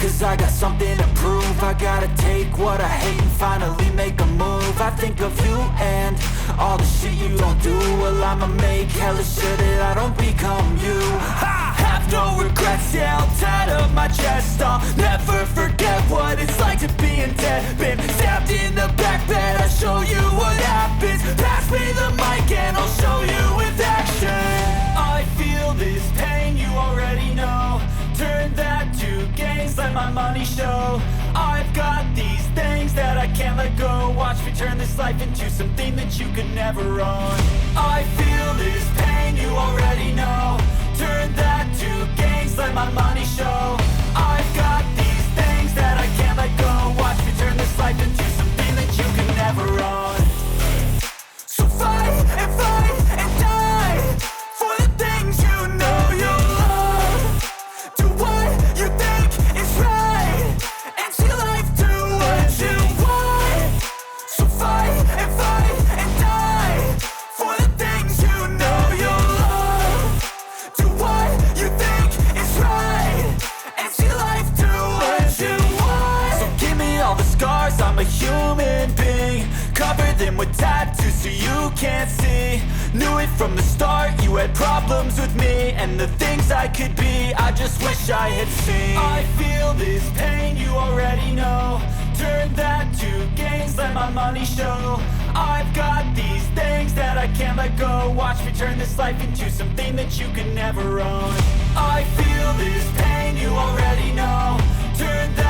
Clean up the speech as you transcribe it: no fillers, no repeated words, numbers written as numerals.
Cause I got something to prove. I gotta take what I hate and finally make a move. I think of you and all the shit you don't do. Well, I'ma make hella sure that I don't become you. I have no regrets, yeah, I'll tie up my chest. I'll never forget what it's like to be in debt. Been stabbed in the back bed, I'll show you what happens. Pass me the mic and I'll show you with action. I feel this pain, you already know. Turn that to gains, let my money show. I've got these things that I can't let go. Watch me turn this life into something that you could never own. I feel this pain, you already know. Turn that to gains, let my money show. I've got these things that I can't let go. Watch me turn this life into something that you could never own. So fight and die for the things you know you love. Do what you think is right and see life do what you want. So fight and die for the things you know you love. Do what you think is right and see life do what you want. So give me all the scars, I'm a human being. Cover them with tattoos so you can't see. Knew it from the start, you had problems with me and the things I could be, I just wish I had seen. I feel this pain, you already know. Turn that to gains, let my money show. I've got these things that I can't let go. Watch me turn this life into something that you can never own. I feel this pain, you already know. Turn that